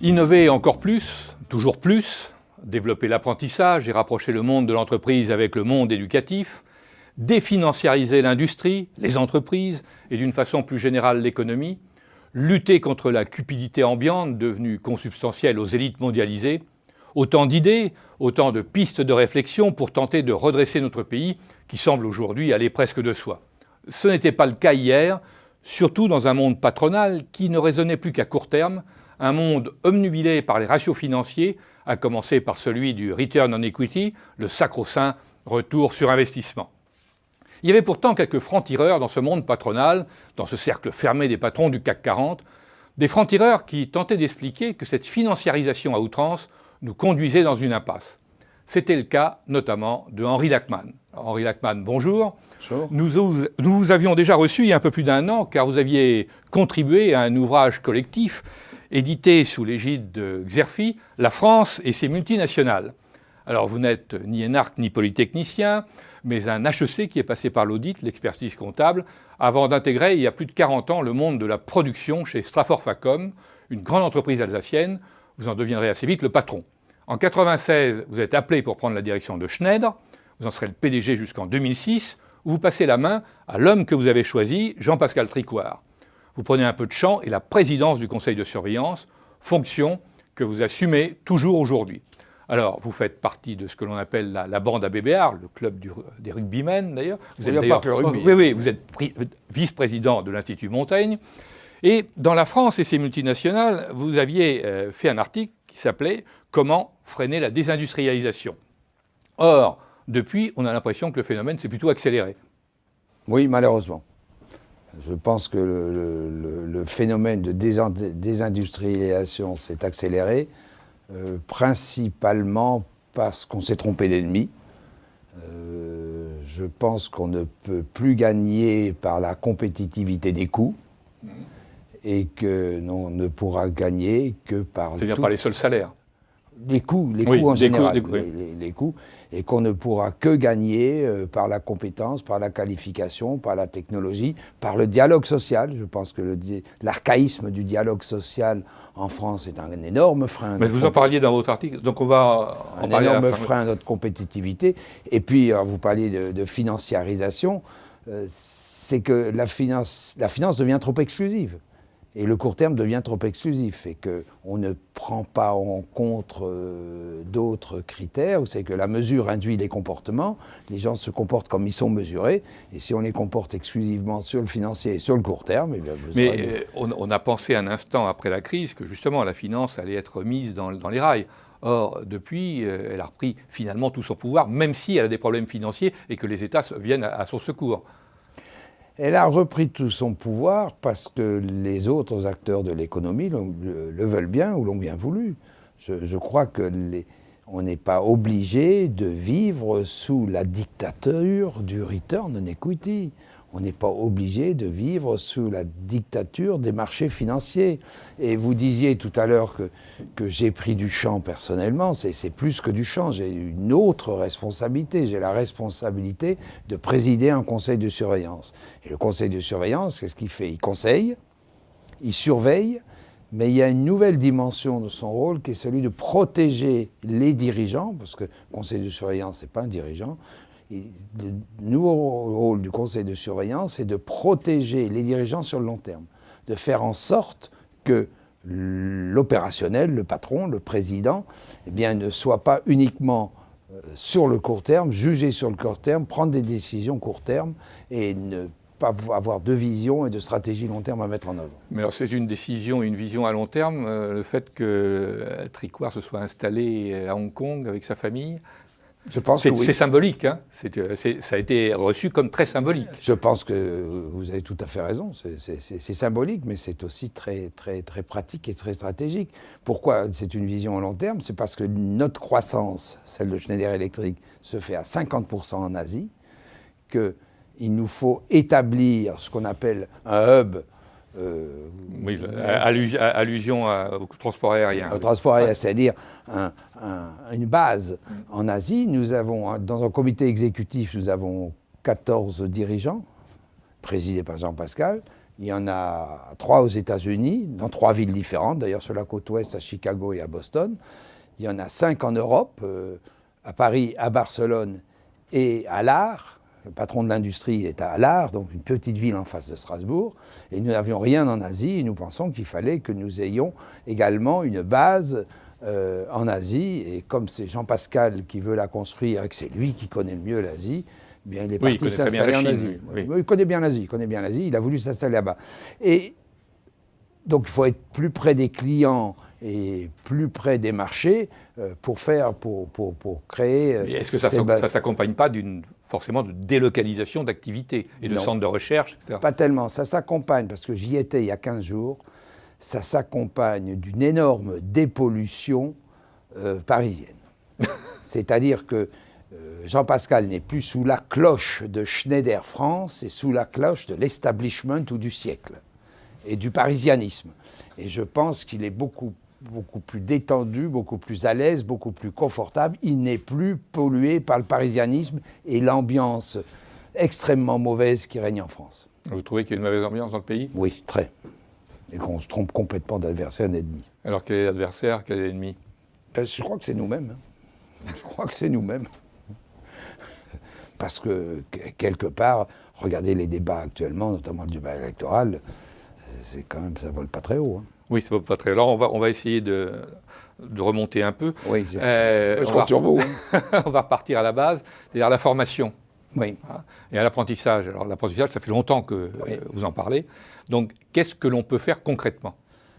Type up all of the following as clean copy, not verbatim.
Innover encore plus, toujours plus, développer l'apprentissage et rapprocher le monde de l'entreprise avec le monde éducatif, définanciariser l'industrie, les entreprises et d'une façon plus générale l'économie, lutter contre la cupidité ambiante devenue consubstantielle aux élites mondialisées, autant d'idées, autant de pistes de réflexion pour tenter de redresser notre pays qui semble aujourd'hui aller presque de soi. Ce n'était pas le cas hier, surtout dans un monde patronal qui ne raisonnait plus qu'à court terme, un monde obnubilé par les ratios financiers, à commencer par celui du return on equity, le sacro-saint retour sur investissement. Il y avait pourtant quelques francs-tireurs dans ce monde patronal, dans ce cercle fermé des patrons du CAC 40, des francs-tireurs qui tentaient d'expliquer que cette financiarisation à outrance nous conduisait dans une impasse. C'était le cas notamment de Henri Lachmann. Henri Lachmann, bonjour. Bonjour. Nous vous avions déjà reçu il y a un peu plus d'un an car vous aviez contribué à un ouvrage collectif édité sous l'égide de Xerfi, La France et ses multinationales. Alors vous n'êtes ni énarque ni polytechnicien, mais un HEC qui est passé par l'audit, l'expertise comptable, avant d'intégrer il y a plus de 40 ans le monde de la production chez Straford Facom, une grande entreprise alsacienne. Vous en deviendrez assez vite le patron. En 1996, vous êtes appelé pour prendre la direction de Schneider, vous en serez le PDG jusqu'en 2006, où vous passez la main à l'homme que vous avez choisi, Jean-Pascal Tricoire. Vous prenez un peu de champ et la présidence du conseil de surveillance, fonction que vous assumez toujours aujourd'hui. Alors, vous faites partie de ce que l'on appelle la bande ABBR, le club des rugbymen d'ailleurs. Vous êtes pas que le rugby. Oui, vous êtes vice-président de l'Institut Montaigne. Et dans La France et ses multinationales, vous aviez fait un article qui s'appelait « Comment freiner la désindustrialisation ». Or, depuis, on a l'impression que le phénomène s'est plutôt accéléré. Oui, malheureusement. Je pense que le phénomène de désindustrialisation s'est accéléré, principalement parce qu'on s'est trompé d'ennemi. Je pense qu'on ne peut plus gagner par la compétitivité des coûts et qu'on ne pourra gagner que par... C'est-à-dire par les seuls salaires. Les coûts Oui, en général, les coûts, et qu'on ne pourra que gagner par la compétence, par la qualification, par la technologie, par le dialogue social. Je pense que l'archaïsme du dialogue social en France est un énorme frein. Mais vous en parliez dans votre article, donc on va en parler. Un énorme frein à notre compétitivité. Et puis, vous parliez de financiarisation, c'est que la finance devient trop exclusive. Et le court terme devient trop exclusif et qu'on ne prend pas en compte d'autres critères. Vous savez que la mesure induit les comportements. Les gens se comportent comme ils sont mesurés. Et si on les comporte exclusivement sur le financier et sur le court terme... Eh bien, on a pensé un instant après la crise que justement la finance allait être mise dans les rails. Or, depuis, elle a repris finalement tout son pouvoir, même si elle a des problèmes financiers et que les États viennent à son secours. Elle a repris tout son pouvoir parce que les autres acteurs de l'économie le veulent bien ou l'ont bien voulu. Je crois qu'on n'est pas obligé de vivre sous la dictature du return on equity. On n'est pas obligé de vivre sous la dictature des marchés financiers. Et vous disiez tout à l'heure que j'ai pris du champ personnellement. C'est plus que du champ. J'ai une autre responsabilité. J'ai la responsabilité de présider un conseil de surveillance. Et le conseil de surveillance, qu'est-ce qu'il fait? Il conseille, il surveille, mais il y a une nouvelle dimension de son rôle qui est celui de protéger les dirigeants, parce que le conseil de surveillance, ce n'est pas un dirigeant. Le nouveau rôle du conseil de surveillance, c'est de protéger les dirigeants sur le long terme, de faire en sorte que l'opérationnel, le patron, le président, eh bien, ne soit pas uniquement sur le court terme, juger sur le court terme, prendre des décisions court terme et ne pas avoir de vision et de stratégie long terme à mettre en œuvre. Mais alors c'est une décision, une vision à long terme, le fait que Tricoire se soit installé à Hong Kong avec sa famille? Je pense que oui. C'est symbolique, hein. Ça a été reçu comme très symbolique. Je pense que vous avez tout à fait raison. C'est symbolique, mais c'est aussi très, très, très pratique et très stratégique. Pourquoi c'est une vision à long terme? C'est parce que notre croissance, celle de Schneider Electric, se fait à 50% en Asie, qu'il nous faut établir ce qu'on appelle un hub. Oui, allusion au transport aérien. Au transport aérien, c'est-à-dire une base. En Asie, nous avons, dans un comité exécutif, nous avons 14 dirigeants, présidés par Jean-Pascal, Il y en a 3 aux États-Unis, dans 3 villes différentes, d'ailleurs sur la côte ouest, à Chicago et à Boston. Il y en a 5 en Europe, à Paris, à Barcelone et à Lahr. Le patron de l'industrie est à Lahr, donc une petite ville en face de Strasbourg. Et nous n'avions rien en Asie et nous pensons qu'il fallait que nous ayons également une base en Asie. Et comme c'est Jean Pascal qui veut la construire et que c'est lui qui connaît le mieux l'Asie, eh bien il est parti s'installer en Asie. Oui. Il connaît bien l'Asie, il a voulu s'installer là-bas. Et donc il faut être plus près des clients et plus près des marchés pour créer... Est-ce que ça ne s'accompagne pas forcément de délocalisation d'activités et de centres de recherche, etc. Pas tellement. Ça s'accompagne, parce que j'y étais il y a 15 jours, ça s'accompagne d'une énorme dépollution parisienne. C'est-à-dire que Jean Pascal n'est plus sous la cloche de Schneider France, c'est sous la cloche de l'establishment ou du siècle et du parisianisme. Et je pense qu'il est beaucoup plus détendu, beaucoup plus à l'aise, beaucoup plus confortable. Il n'est plus pollué par le parisianisme et l'ambiance extrêmement mauvaise qui règne en France. Vous trouvez qu'il y a une mauvaise ambiance dans le pays? Oui, très. Et qu'on se trompe complètement d'adversaire et d'ennemi. Alors quel est l'adversaire, quel est l'ennemi? Je crois que c'est nous-mêmes. Je crois que c'est nous-mêmes. Parce que, quelque part, regardez les débats actuellement, notamment le débat électoral, c'est quand même, ça vole pas très haut. Oui, ça vole pas très haut. Alors on va essayer de remonter un peu. Oui, je compte sur vous. On va repartir à la base, c'est-à-dire la formation. Oui. Et à l'apprentissage. Alors l'apprentissage, ça fait longtemps que vous en parlez. Donc qu'est-ce que l'on peut faire concrètement?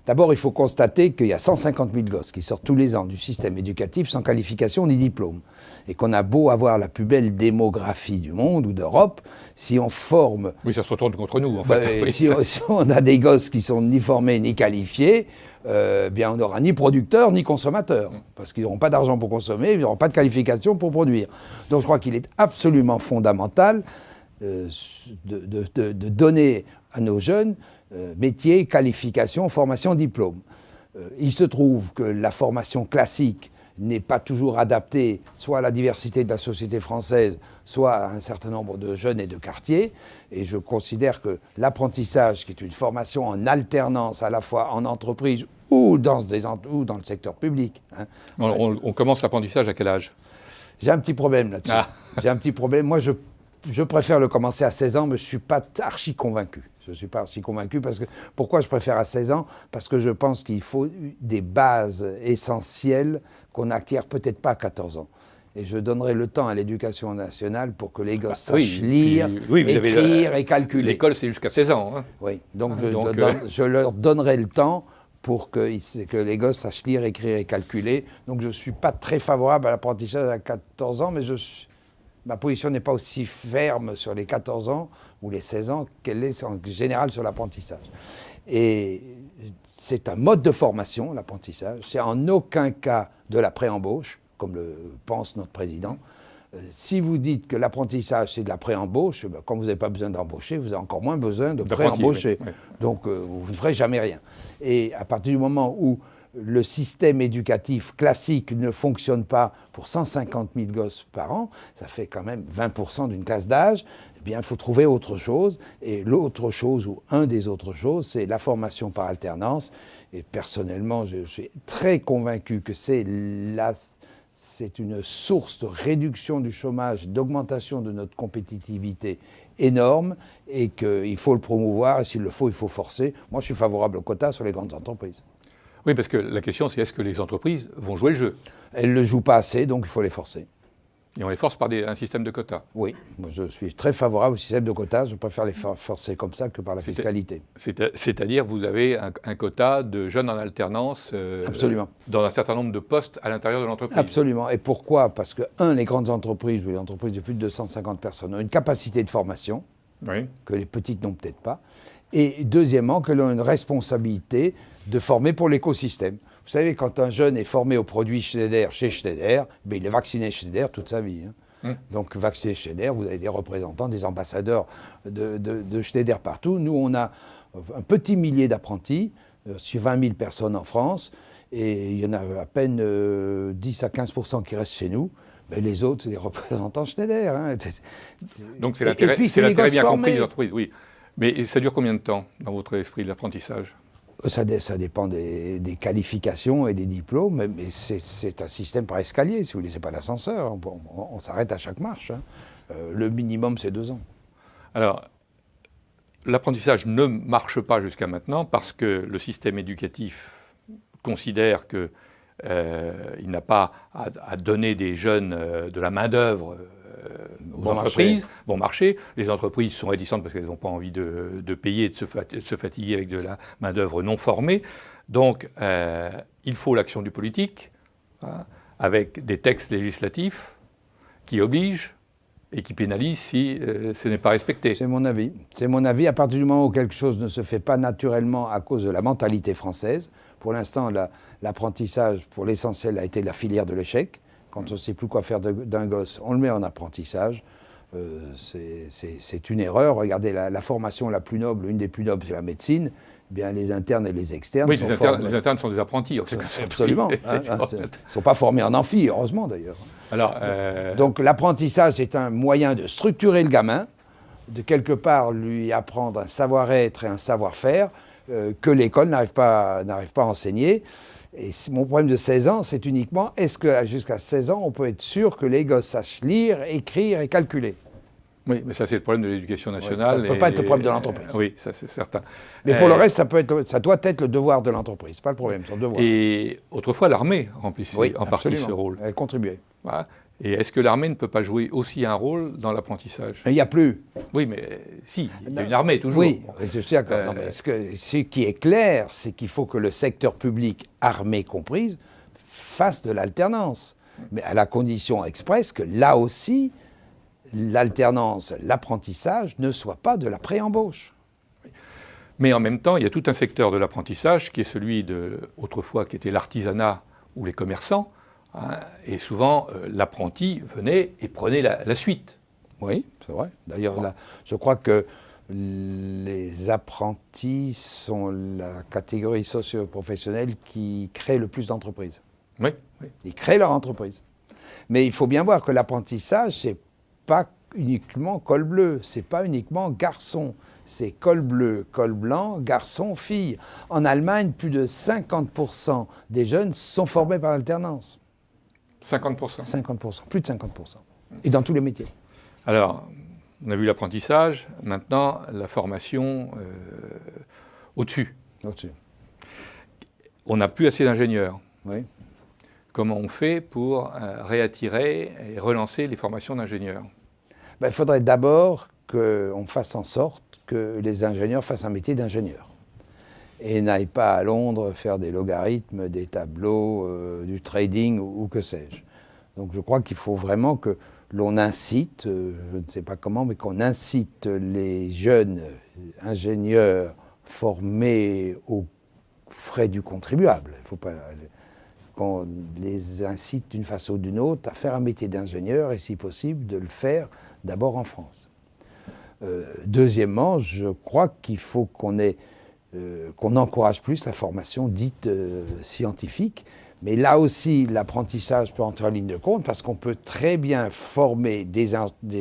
D'abord, il faut constater qu'il y a 150 000 gosses qui sortent tous les ans du système éducatif sans qualification ni diplôme. Et qu'on a beau avoir la plus belle démographie du monde ou d'Europe, si on forme... Oui, ça se retourne contre nous, en fait. Si on a des gosses qui sont ni formés ni qualifiés, bien on n'aura ni producteurs ni consommateurs. Parce qu'ils n'auront pas d'argent pour consommer, ils n'auront pas de qualification pour produire. Donc je crois qu'il est absolument fondamental de donner à nos jeunes métiers, qualifications, formation, diplôme. Il se trouve que la formation classique n'est pas toujours adaptée soit à la diversité de la société française, soit à un certain nombre de jeunes et de quartiers. Et je considère que l'apprentissage, qui est une formation en alternance à la fois en entreprise ou dans le secteur public. Hein. On commence l'apprentissage à quel âge? J'ai un petit problème là-dessus. J'ai un petit problème. Moi, je préfère le commencer à 16 ans, mais je ne suis pas archi convaincu. Je ne suis pas archi convaincu parce que... Pourquoi je préfère à 16 ans? Parce que je pense qu'il faut des bases essentielles qu'on n'acquiert peut-être pas à 14 ans. Et je donnerai le temps à l'éducation nationale pour que les gosses sachent lire, écrire et calculer. L'école, c'est jusqu'à 16 ans. Hein. Oui, donc je leur donnerai le temps pour que les gosses sachent lire, écrire et calculer. Donc je ne suis pas très favorable à l'apprentissage à 14 ans, mais ma position n'est pas aussi ferme sur les 14 ans ou les 16 ans qu'elle est en général sur l'apprentissage. Et c'est un mode de formation, l'apprentissage. C'est en aucun cas de la pré-embauche, comme le pense notre président. Si vous dites que l'apprentissage, c'est de la pré-embauche, quand vous n'avez pas besoin d'embaucher, vous avez encore moins besoin de pré-embaucher. Oui. Donc, vous ne ferez jamais rien. Et à partir du moment où le système éducatif classique ne fonctionne pas pour 150 000 gosses par an, ça fait quand même 20% d'une classe d'âge, eh bien, il faut trouver autre chose. Et l'autre chose, ou un des autres choses, c'est la formation par alternance. Et personnellement, je suis très convaincu que c'est une source de réduction du chômage, d'augmentation de notre compétitivité énorme, et qu'il faut le promouvoir, et s'il le faut, il faut forcer. Moi, je suis favorable au quota sur les grandes entreprises. Oui, parce que la question, c'est est-ce que les entreprises vont jouer le jeu? Elles ne le jouent pas assez, donc il faut les forcer. Et on les force par un système de quotas? Oui, moi je suis très favorable au système de quotas, je préfère les forcer comme ça que par la fiscalité. C'est-à-dire, vous avez un quota de jeunes en alternance Absolument. Dans un certain nombre de postes à l'intérieur de l'entreprise? Absolument. Et pourquoi? Parce que, les grandes entreprises ou les entreprises de plus de 250 personnes ont une capacité de formation, que les petites n'ont peut-être pas. Et deuxièmement, qu'elles ont une responsabilité de former pour l'écosystème. Vous savez, quand un jeune est formé au produit Schneider chez Schneider, il est vacciné Schneider toute sa vie. Hein. Donc, vacciné Schneider, vous avez des représentants, des ambassadeurs de Schneider partout. Nous, on a un petit millier d'apprentis, sur 20 000 personnes en France, et il y en a à peine 10 à 15% qui restent chez nous. Mais les autres, c'est les représentants Schneider. Hein. Donc, c'est l'intérêt bien compris des entreprises, oui. Mais ça dure combien de temps dans votre esprit, l'apprentissage? Ça dépend des qualifications et des diplômes, mais c'est un système par escalier, si vous voulez, c'est pas l'ascenseur. On s'arrête à chaque marche, hein. Le minimum, c'est 2 ans. Alors, l'apprentissage ne marche pas jusqu'à maintenant parce que le système éducatif considère qu'il n'a pas à donner des jeunes de la main-d'œuvre aux entreprises, bon marché. Les entreprises sont réticentes parce qu'elles n'ont pas envie de payer et de se fatiguer avec de la main-d'œuvre non formée. Donc, il faut l'action du politique, hein, avec des textes législatifs qui obligent et qui pénalise si ce n'est pas respecté. C'est mon avis. C'est mon avis. À partir du moment où quelque chose ne se fait pas naturellement à cause de la mentalité française, pour l'instant, l'apprentissage, pour l'essentiel, a été la filière de l'échec. Quand on ne sait plus quoi faire d'un gosse, on le met en apprentissage. C'est une erreur. Regardez, la formation la plus noble, une des plus nobles, c'est la médecine. Eh bien, les internes et les externes oui, sont les internes sont des apprentis. Absolument. Ils ne sont pas formés en amphi, heureusement d'ailleurs. Alors, donc l'apprentissage est un moyen de structurer le gamin, de quelque part lui apprendre un savoir-être et un savoir-faire que l'école n'arrive pas à enseigner. Et mon problème de 16 ans, c'est uniquement, est-ce que jusqu'à 16 ans, on peut être sûr que les gosses sachent lire, écrire et calculer? Oui, mais ça c'est le problème de l'éducation nationale. Ça ne peut pas être le problème de l'entreprise. Oui, ça c'est certain. Mais pour le reste, ça doit être le devoir de l'entreprise, pas le problème, son devoir. Et autrefois, l'armée remplissait en partie ce rôle. Elle contribuait. Voilà. Et est-ce que l'armée ne peut pas jouer aussi un rôle dans l'apprentissage? Il n'y a plus. Oui, mais si, il y a une armée toujours. Oui, je suis d'accord. Ce qui est clair, c'est qu'il faut que le secteur public, armée comprise, fasse de l'alternance. Mais à la condition expresse que là aussi, l'alternance, l'apprentissage ne soit pas de la pré-embauche. Mais en même temps, il y a tout un secteur de l'apprentissage qui est celui autrefois qui était l'artisanat ou les commerçants. Hein, et souvent, l'apprenti venait et prenait la suite. Oui, c'est vrai. D'ailleurs, je crois que les apprentis sont la catégorie socio-professionnelle qui crée le plus d'entreprises. Oui, oui. Ils créent leur entreprise. Mais il faut bien voir que l'apprentissage, c'est pas uniquement col bleu, c'est pas uniquement garçon. C'est col bleu, col blanc, garçon, fille. En Allemagne, plus de 50% des jeunes sont formés par l'alternance. 50%. 50%, plus de 50%. Et dans tous les métiers. Alors, on a vu l'apprentissage, maintenant la formation au-dessus. Au-dessus. On n'a plus assez d'ingénieurs. Oui. Comment on fait pour réattirer et relancer les formations d'ingénieurs? Il faudrait d'abord qu'on fasse en sorte que les ingénieurs fassent un métier d'ingénieur. Et n'aillent pas à Londres faire des logarithmes, des tableaux, du trading ou que sais-je. Donc je crois qu'il faut vraiment que l'on incite, je ne sais pas comment, mais qu'on incite les jeunes ingénieurs formés aux frais du contribuable. Il ne faut pas qu'on les incite d'une façon ou d'une autre à faire un métier d'ingénieur et si possible de le faire d'abord en France. Deuxièmement, je crois qu'il faut qu'on encourage plus la formation dite scientifique. Mais là aussi, l'apprentissage peut entrer en ligne de compte parce qu'on peut très bien former des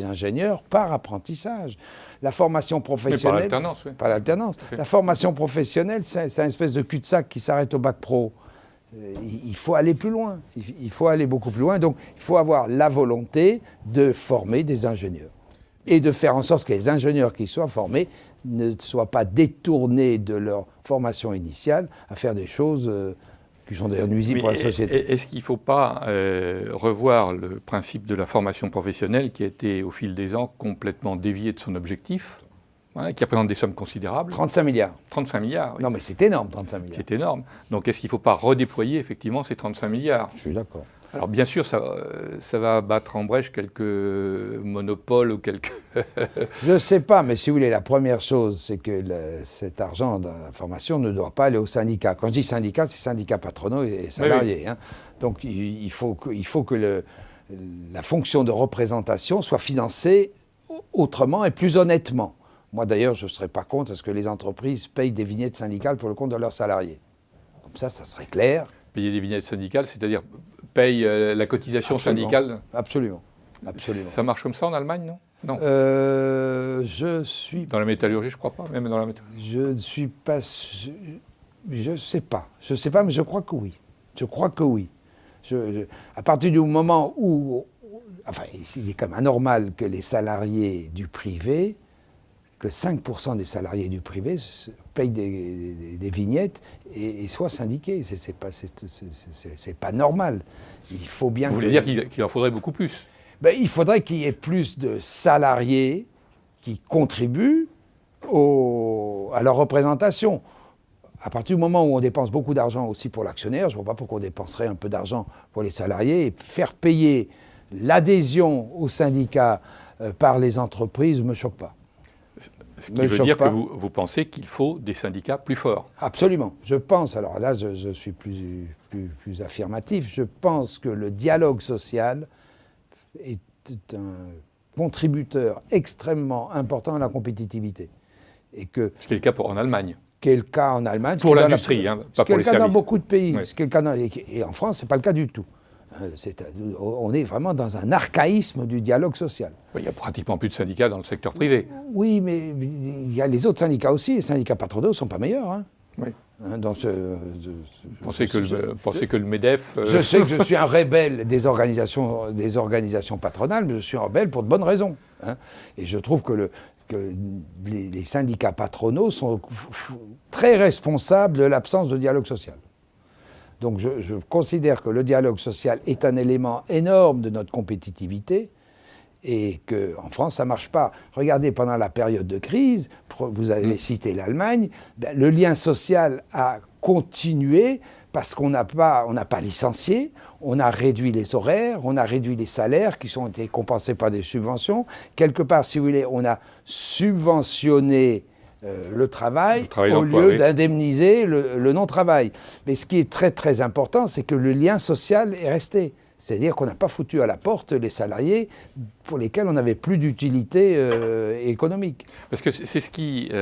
ingénieurs par apprentissage. La formation professionnelle... Mais par l'alternance, oui. Par l'alternance. Okay. La formation professionnelle, c'est une espèce de cul-de-sac qui s'arrête au bac pro. Il faut aller plus loin. Il faut aller beaucoup plus loin. Donc, il faut avoir la volonté de former des ingénieurs. Et de faire en sorte que les ingénieurs qui soient formés ne soient pas détournés de leur formation initiale à faire des choses qui sont d'ailleurs nuisibles pour la société. Est-ce qu'il ne faut pas revoir le principe de la formation professionnelle qui a été au fil des ans complètement dévié de son objectif, hein, qui représente des sommes considérables? 35 milliards. 35 milliards, oui. Non mais c'est énorme, 35 milliards. C'est énorme. Donc est-ce qu'il ne faut pas redéployer effectivement ces 35 milliards? Je suis d'accord. Alors bien sûr, ça va battre en brèche quelques monopoles ou quelques... Je ne sais pas, mais si vous voulez, la première chose, c'est que cet argent de la formation ne doit pas aller aux syndicats. Quand je dis syndicats, c'est syndicats patronaux et salariés. Oui. Hein. Donc il faut que la fonction de représentation soit financée autrement et plus honnêtement. Moi d'ailleurs, je ne serais pas contre à ce que les entreprises payent des vignettes syndicales pour le compte de leurs salariés. Comme ça serait clair. Payer des vignettes syndicales, c'est-à-dire paye la cotisation syndicale? Absolument. Absolument. Ça marche comme ça en Allemagne, non? Non. Je suis... Dans la métallurgie, je ne crois pas, même dans la métallurgie. Je ne suis pas... Je ne sais pas. Je ne sais pas, mais je crois que oui. Je crois que oui. À partir du moment où... Enfin, il est quand même anormal que les salariés du privé, que 5% des salariés du privé payent des vignettes et soient syndiqués. C'est pas normal. Il faut bien... Vous voulez dire qu'il en faudrait beaucoup plus? Ben, il faudrait qu'il y ait plus de salariés qui contribuent à leur représentation. À partir du moment où on dépense beaucoup d'argent aussi pour l'actionnaire, je ne vois pas pourquoi on dépenserait un peu d'argent pour les salariés et faire payer l'adhésion aux syndicats par les entreprises ne me choque pas. Ce qui veut dire que vous pensez qu'il faut des syndicats plus forts? Absolument. Je pense, alors là je suis plus affirmatif, je pense que le dialogue social est un contributeur extrêmement important à la compétitivité. Ce qui est le cas en Allemagne. Qui est le cas en Allemagne. Pour l'industrie, pas pour les services. Ce qui est le cas dans beaucoup de pays. Oui. Et en France, ce n'est pas le cas du tout. On est vraiment dans un archaïsme du dialogue social. Il n'y a pratiquement plus de syndicats dans le secteur privé. Oui, mais il y a les autres syndicats aussi. Les syndicats patronaux ne sont pas meilleurs. Hein. Oui. Pensez que le MEDEF... Je sais que je suis un rebelle des organisations patronales, mais je suis un rebelle pour de bonnes raisons. Hein. Et je trouve que les syndicats patronaux sont très responsables de l'absence de dialogue social. Donc je considère que le dialogue social est un élément énorme de notre compétitivité et qu'en France, ça ne marche pas. Regardez, pendant la période de crise, vous avez cité l'Allemagne, le lien social a continué parce qu'on n'a pas licencié, on a réduit les horaires, on a réduit les salaires qui ont été compensés par des subventions. Quelque part, si vous voulez, on a subventionné le travail au lieu d'indemniser le non-travail. Mais ce qui est très très important, c'est que le lien social est resté. C'est-à-dire qu'on n'a pas foutu à la porte les salariés pour lesquels on n'avait plus d'utilité économique. Parce que c'est ce qui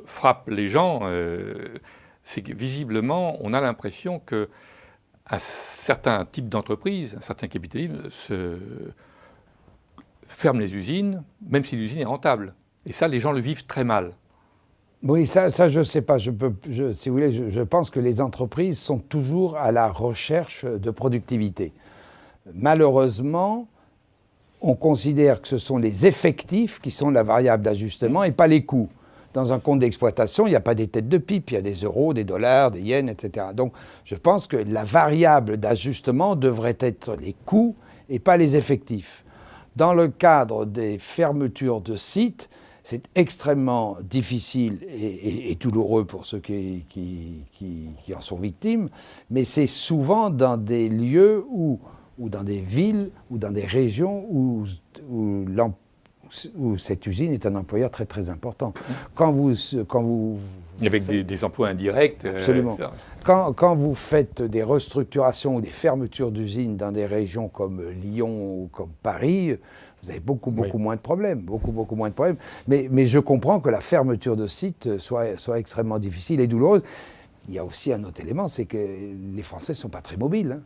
frappe les gens, c'est que visiblement, on a l'impression qu'un certain type d'entreprise, un certain capitalisme, ferme les usines, même si l'usine est rentable. Et ça, les gens le vivent très mal. Oui, ça je ne sais pas. Si vous voulez, je pense que les entreprises sont toujours à la recherche de productivité. Malheureusement, on considère que ce sont les effectifs qui sont la variable d'ajustement et pas les coûts. Dans un compte d'exploitation, il n'y a pas des têtes de pipe, il y a des euros, des dollars, des yens, etc. Donc je pense que la variable d'ajustement devrait être les coûts et pas les effectifs. Dans le cadre des fermetures de sites, c'est extrêmement difficile et douloureux pour ceux qui en sont victimes, mais c'est souvent dans des lieux ou dans des villes ou dans des régions où cette usine est un employeur très très important. Avec des emplois indirects. Absolument. Quand vous faites des restructurations ou des fermetures d'usines dans des régions comme Lyon ou comme Paris, vous avez beaucoup moins de problèmes, beaucoup moins de problèmes. Mais je comprends que la fermeture de site soit extrêmement difficile et douloureuse. Il y a aussi un autre élément, c'est que les Français ne sont pas très mobiles. Hein.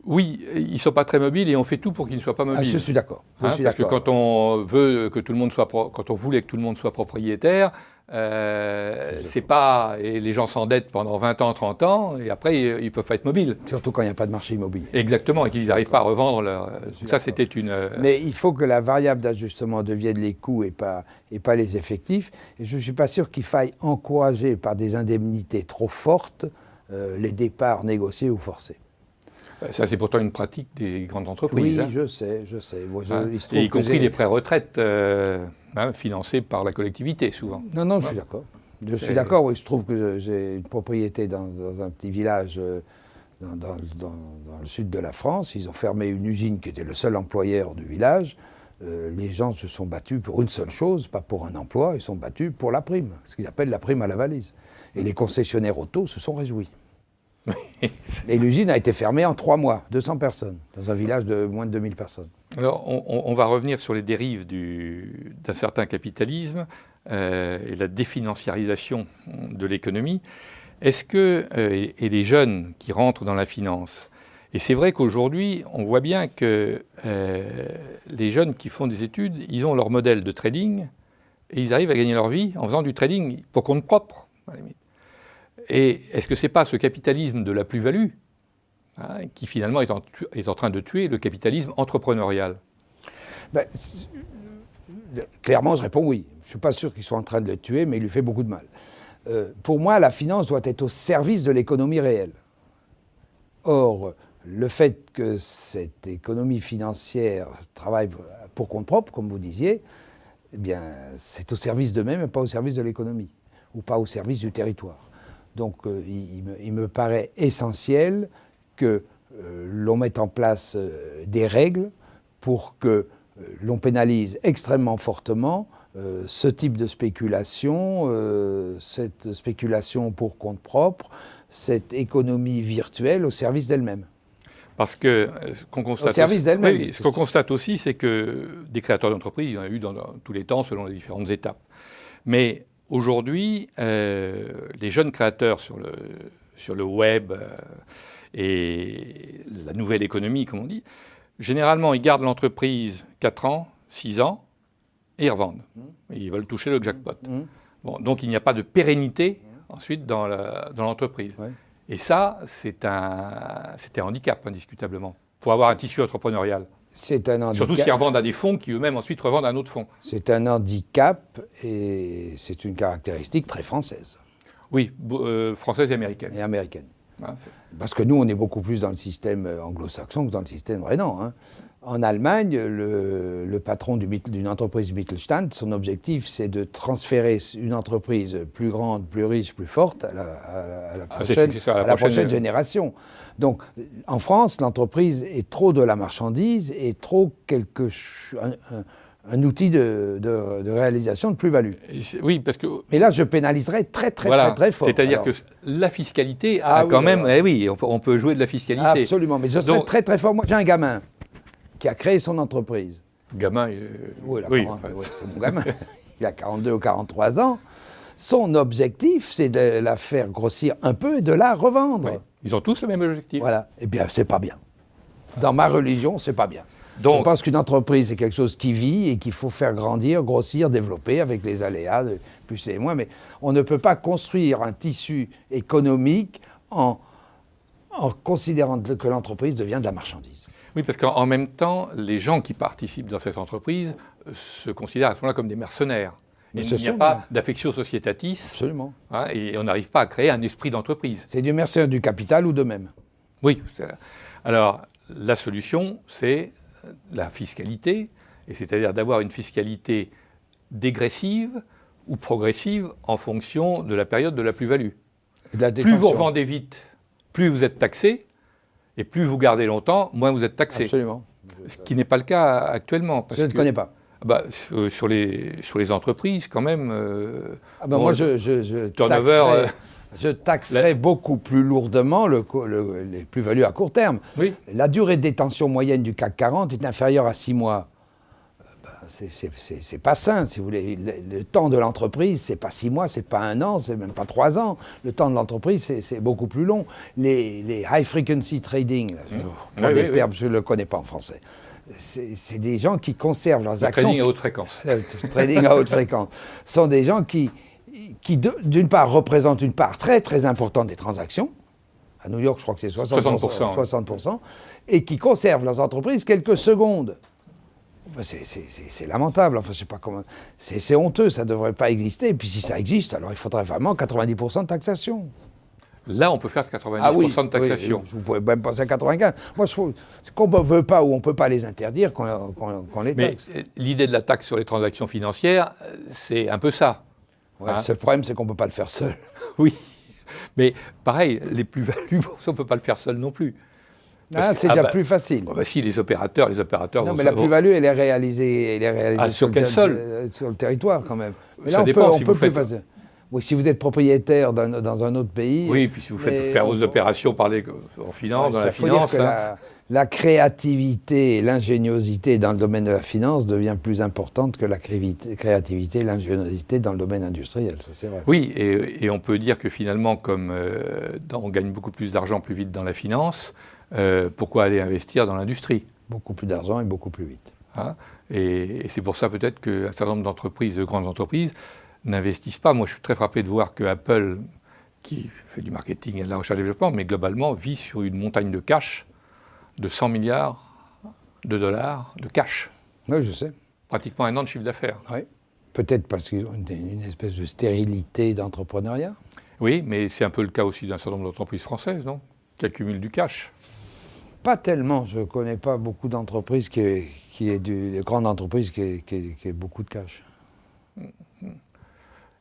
Oui, ils ne sont pas très mobiles et on fait tout pour qu'ils ne soient pas mobiles. Je suis d'accord. Parce que quand on voulait que tout le monde soit propriétaire, c'est pas... Et les gens s'endettent pendant 20 ans, 30 ans, et après, ils ne peuvent pas être mobiles. Surtout quand il n'y a pas de marché immobilier. Exactement, et qu'ils n'arrivent pas à revendre leur... Ça, c'était une... Mais il faut que la variable d'ajustement devienne les coûts et pas les effectifs. Et je ne suis pas sûr qu'il faille encourager par des indemnités trop fortes les départs négociés ou forcés. Ça, c'est pourtant une pratique des grandes entreprises. Oui, hein. je sais. Et y compris les pré-retraites financés par la collectivité, souvent. Non, je suis d'accord. Je suis d'accord, oui. Il se trouve que j'ai une propriété dans un petit village dans le sud de la France. Ils ont fermé une usine qui était le seul employeur du village. Les gens se sont battus pour une seule chose, pas pour un emploi. Ils se sont battus pour la prime, ce qu'ils appellent la prime à la valise. Et les concessionnaires auto se sont réjouis. Et l'usine a été fermée en 3 mois, 200 personnes, dans un village de moins de 2000 personnes. Alors, on va revenir sur les dérives d'un certain capitalisme et la définanciarisation de l'économie. Est-ce que, et les jeunes qui rentrent dans la finance, Et c'est vrai qu'aujourd'hui, on voit bien que les jeunes qui font des études, ils ont leur modèle de trading et ils arrivent à gagner leur vie en faisant du trading pour compte propre, à la limite. Et est-ce que ce n'est pas ce capitalisme de la plus-value qui finalement est en train de tuer le capitalisme entrepreneurial? Clairement, je réponds oui. Je ne suis pas sûr qu'il soit en train de le tuer, mais il lui fait beaucoup de mal. Pour moi, la finance doit être au service de l'économie réelle. Or, le fait que cette économie financière travaille pour compte propre, comme vous disiez, eh bien, c'est au service d'eux-mêmes et pas au service de l'économie, ou pas au service du territoire. Donc, il me paraît essentiel que l'on mette en place des règles pour que l'on pénalise extrêmement fortement ce type de spéculation, cette spéculation pour compte propre, cette économie virtuelle au service d'elle-même. Parce que ce qu'on constate, au service d'elle-même. Oui, ce qu'on constate aussi, c'est que des créateurs d'entreprises, il y en a eu dans tous les temps, selon les différentes étapes. Mais aujourd'hui, les jeunes créateurs sur le web et la nouvelle économie, comme on dit, généralement, ils gardent l'entreprise 4 ans, 6 ans, et ils revendent. Ils veulent toucher le jackpot. Bon, donc il n'y a pas de pérennité ensuite dans l'entreprise. Ouais. Et ça, c'est un handicap, indiscutablement, pour avoir un tissu entrepreneurial. C'est un handicap. Surtout s'ils revendent à des fonds qui eux-mêmes ensuite revendent à un autre fonds. C'est un handicap et c'est une caractéristique très française. Oui, française et américaine. Et américaine. Parce que nous, on est beaucoup plus dans le système anglo-saxon que dans le système rhénan. Hein. En Allemagne, le patron d'une entreprise Mittelstand, son objectif, c'est de transférer une entreprise plus grande, plus riche, plus forte à la prochaine génération. Donc, en France, l'entreprise est trop de la marchandise et trop un outil de réalisation de plus-value. Oui, parce que... Mais là, je pénaliserais très fort. C'est-à-dire que la fiscalité a quand même... Eh oui, on peut jouer de la fiscalité. Absolument, mais je serais très fort. Moi, j'ai un gamin qui a créé son entreprise. Gamin, oui, c'est mon gamin. Il a 42 ou 43 ans. Son objectif, c'est de la faire grossir un peu et de la revendre. Oui. Ils ont tous le même objectif. Voilà. Eh bien, c'est pas bien. Dans ma religion, c'est pas bien. Donc, je pense qu'une entreprise, c'est quelque chose qui vit et qu'il faut faire grandir, grossir, développer avec les aléas, plus et moins. Mais on ne peut pas construire un tissu économique en considérant que l'entreprise devient de la marchandise. Oui, parce qu'en même temps, les gens qui participent dans cette entreprise se considèrent à ce moment-là comme des mercenaires. Il n'y a pas d'affectio societatis. Absolument. Hein, et on n'arrive pas à créer un esprit d'entreprise. C'est du mercenaire du capital ou d'eux-mêmes. Oui. Alors, la solution, c'est la fiscalité, et c'est-à-dire d'avoir une fiscalité dégressive ou progressive en fonction de la période de la plus-value. Plus vous revendez vite, plus vous êtes taxé, et plus vous gardez longtemps, moins vous êtes taxé. Absolument. Ce qui n'est pas le cas actuellement. Parce je ne connais pas. Sur les entreprises, quand même. Moi, je taxerais beaucoup plus lourdement les plus-values à court terme. Oui. La durée de détention moyenne du CAC 40 est inférieure à 6 mois. C'est pas sain, si vous voulez. Le temps de l'entreprise, c'est pas 6 mois, c'est pas 1 an, c'est même pas 3 ans. Le temps de l'entreprise, c'est beaucoup plus long. Les high frequency trading, termes, je ne le connais pas en français. C'est des gens qui conservent leurs actions. Trading à haute fréquence. Trading à haute fréquence. Sont des gens qui d'une part, représentent une part très, très importante des transactions. À New York, je crois que c'est 60%, et qui conservent leurs entreprises quelques secondes. C'est lamentable. Enfin, je sais pas comment. C'est honteux, ça ne devrait pas exister. Et puis, si ça existe, alors il faudrait vraiment 90% de taxation. Là, on peut faire 90% de taxation. Oui, vous pouvez même penser à 95%. Moi, je trouve qu'on ne veut pas ou on ne peut pas les interdire, qu'on les taxe. Mais l'idée de la taxe sur les transactions financières, c'est un peu ça. Ouais, le problème, c'est qu'on ne peut pas le faire seul. Oui, mais pareil, les plus-values, on ne peut pas le faire seul non plus. C'est déjà plus facile. Si, les opérateurs non, mais la plus-value, elle est réalisée sur quel sol sur le territoire, quand même. Mais là, ça dépend si on peut plus passer. Oui, si vous êtes propriétaire dans un autre pays... Oui, puis si vous faites faire vos opérations en finance, dans la finance... Dire que la créativité et l'ingéniosité dans le domaine de la finance devient plus importante que la créativité et l'ingéniosité dans le domaine industriel, ça c'est vrai. Oui, et on peut dire que finalement, comme on gagne beaucoup plus d'argent plus vite dans la finance, pourquoi aller investir dans l'industrie? Beaucoup plus d'argent et beaucoup plus vite. Hein, et c'est pour ça peut-être qu'un certain nombre d'entreprises, de grandes entreprises, n'investissent pas. Moi, je suis très frappé de voir que Apple, qui fait du marketing et de la recherche et développement, mais globalement vit sur une montagne de cash de 100 milliards de dollars de cash. Oui, je sais. Pratiquement un an de chiffre d'affaires. Oui. Peut-être parce qu'ils ont une espèce de stérilité d'entrepreneuriat. Oui, mais c'est un peu le cas aussi d'un certain nombre d'entreprises françaises, non? Qui accumulent du cash. Pas tellement. Je ne connais pas beaucoup d'entreprises de grandes entreprises qui aient beaucoup de cash.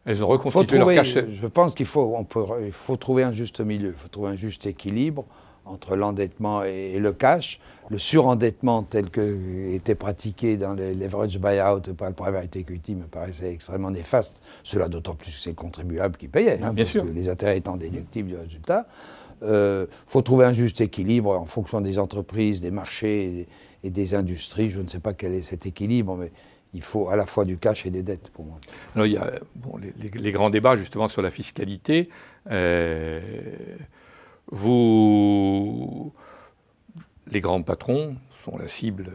Elles ont reconstitué leur cash. Je pense qu'il faut trouver un juste milieu. Il faut trouver un juste équilibre entre l'endettement et le cash. Le surendettement tel que était pratiqué dans les leverage buyout par le private equity me paraissait extrêmement néfaste. Cela d'autant plus que c'est le contribuable qui payait, bien sûr. Les intérêts étant déductibles du résultat. Il faut trouver un juste équilibre en fonction des entreprises, des marchés et des industries. Je ne sais pas quel est cet équilibre, mais il faut à la fois du cash et des dettes pour moi. Alors il y a les grands débats justement sur la fiscalité. Les grands patrons sont la cible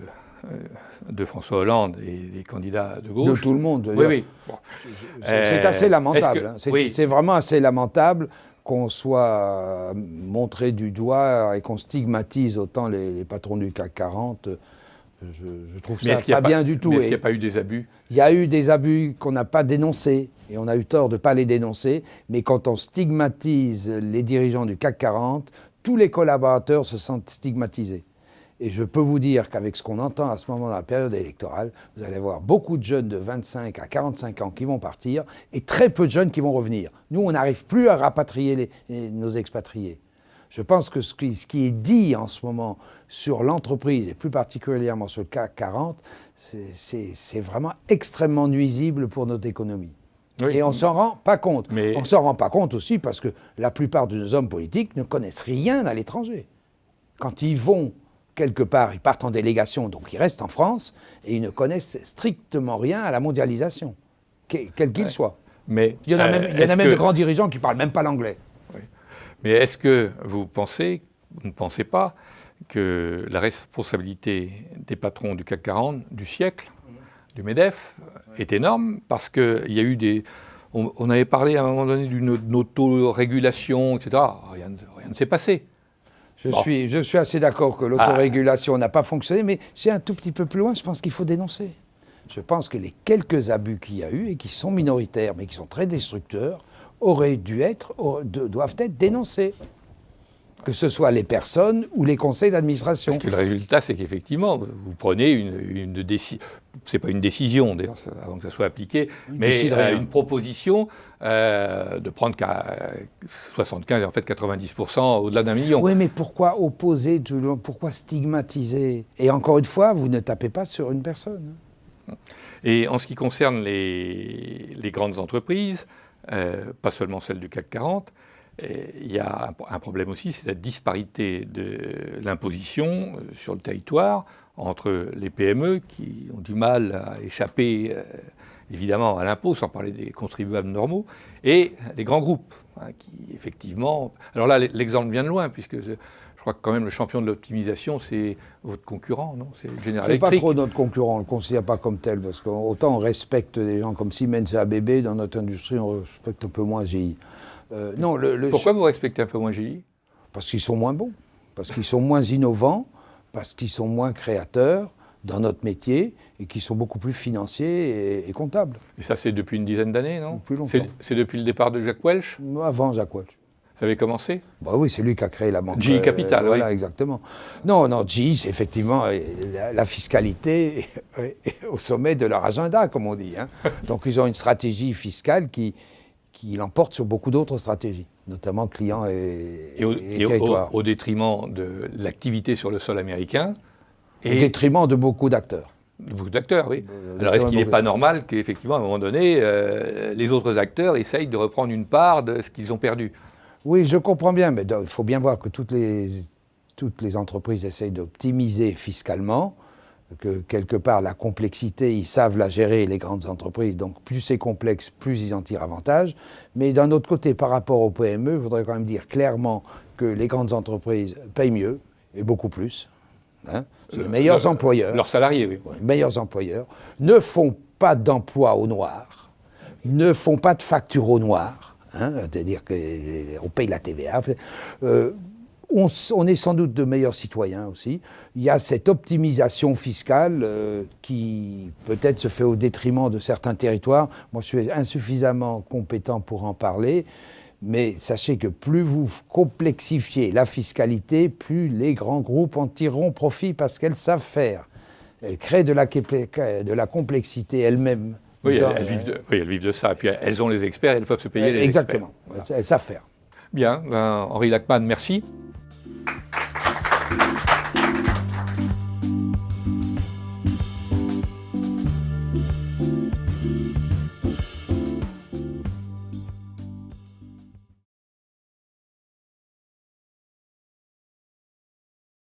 de François Hollande et des candidats de gauche. De tout le monde. Oui, oui. Bon. C'est assez lamentable. Oui. C'est vraiment assez lamentable qu'on soit montré du doigt et qu'on stigmatise autant les patrons du CAC 40. Je trouve ça pas bien du tout. Mais est-ce qu'il n'y a pas eu des abus? Il y a eu des abus qu'on n'a pas dénoncés, et on a eu tort de ne pas les dénoncer, mais quand on stigmatise les dirigeants du CAC 40, tous les collaborateurs se sentent stigmatisés. Et je peux vous dire qu'avec ce qu'on entend à ce moment dans la période électorale, vous allez voir beaucoup de jeunes de 25 à 45 ans qui vont partir, et très peu de jeunes qui vont revenir. Nous, on n'arrive plus à rapatrier nos expatriés. Je pense que ce qui est dit en ce moment sur l'entreprise, et plus particulièrement sur le CAC 40, c'est vraiment extrêmement nuisible pour notre économie. Oui. Et on ne s'en rend pas compte. Mais... On ne s'en rend pas compte aussi parce que la plupart de nos hommes politiques ne connaissent rien à l'étranger. Quand ils vont quelque part, ils partent en délégation, donc ils restent en France, et ils ne connaissent strictement rien à la mondialisation, quel qu'il soit. Mais il y en a même de grands dirigeants qui ne parlent même pas l'anglais. Oui. Mais est-ce que vous ne pensez pas que la responsabilité des patrons du CAC 40 du siècle, du MEDEF, est énorme? Parce qu'il y a eu on avait parlé à un moment donné d'une autorégulation, etc. Rien ne s'est passé. Je suis assez d'accord que l'autorégulation n'a pas fonctionné, mais j'ai un tout petit peu plus loin, je pense qu'il faut dénoncer. Je pense que les quelques abus qu'il y a eu, et qui sont minoritaires, mais qui sont très destructeurs, doivent être dénoncés. Que ce soit les personnes ou les conseils d'administration. Parce que le résultat, c'est qu'effectivement, vous prenez une décision, c'est pas une décision d'ailleurs, avant que ça soit appliqué, mais une proposition de prendre 75 et en fait 90% au-delà d'1 million. Oui, mais pourquoi opposer, pourquoi stigmatiser? Et encore une fois, vous ne tapez pas sur une personne. Et en ce qui concerne les grandes entreprises, pas seulement celles du CAC 40, il y a un problème aussi, c'est la disparité de l'imposition sur le territoire entre les PME qui ont du mal à échapper évidemment à l'impôt, sans parler des contribuables normaux, et les grands groupes qui effectivement... Alors là, l'exemple vient de loin, puisque je crois que quand même le champion de l'optimisation, c'est votre concurrent, non? C'est General Electric. C'est pas trop notre concurrent, on ne le considère pas comme tel, parce qu'autant on respecte des gens comme Siemens et ABB, dans notre industrie, on respecte un peu moins GE. Pourquoi vous respectez un peu moins GE? Parce qu'ils sont moins bons, parce qu'ils sont moins innovants, parce qu'ils sont moins créateurs dans notre métier et qui sont beaucoup plus financiers et comptables. Et ça, c'est depuis une dizaine d'années, non? Plus longtemps. C'est depuis le départ de Jack Welch? Avant Jack Welch. Ça avait commencé? Bah oui, c'est lui qui a créé la banque. GE Capital, voilà, oui. Exactement. Non, GE, c'est effectivement la fiscalité au sommet de leur agenda, comme on dit. Hein. Donc, ils ont une stratégie fiscale qui l'emporte sur beaucoup d'autres stratégies, notamment clients et territoires. Au détriment de l'activité sur le sol américain. Au détriment de beaucoup d'acteurs. Beaucoup d'acteurs, oui. Alors est-ce qu'il n'est pas normal qu'effectivement, à un moment donné, les autres acteurs essayent de reprendre une part de ce qu'ils ont perdu? Oui, je comprends bien, mais il faut bien voir que toutes les entreprises essayent d'optimiser fiscalement, que quelque part la complexité, ils savent la gérer, les grandes entreprises, donc plus c'est complexe, plus ils en tirent avantage. Mais d'un autre côté, par rapport aux PME, je voudrais quand même dire clairement que les grandes entreprises payent mieux, et beaucoup plus. Hein. C'est les meilleurs employeurs. Leurs salariés, oui. Les meilleurs employeurs ne font pas d'emploi au noir, ne font pas de facture au noir, hein, c'est-à-dire qu'on paye la TVA. On est sans doute de meilleurs citoyens aussi. Il y a cette optimisation fiscale qui peut-être se fait au détriment de certains territoires. Moi, je suis insuffisamment compétent pour en parler. Mais sachez que plus vous complexifiez la fiscalité, plus les grands groupes en tireront profit parce qu'elles savent faire. Elles créent de la complexité elles-mêmes. Oui, elles vivent de ça. Et puis elles ont les experts, elles peuvent se payer les experts. Exactement, elles savent faire. Bien, Henri Lachmann, merci.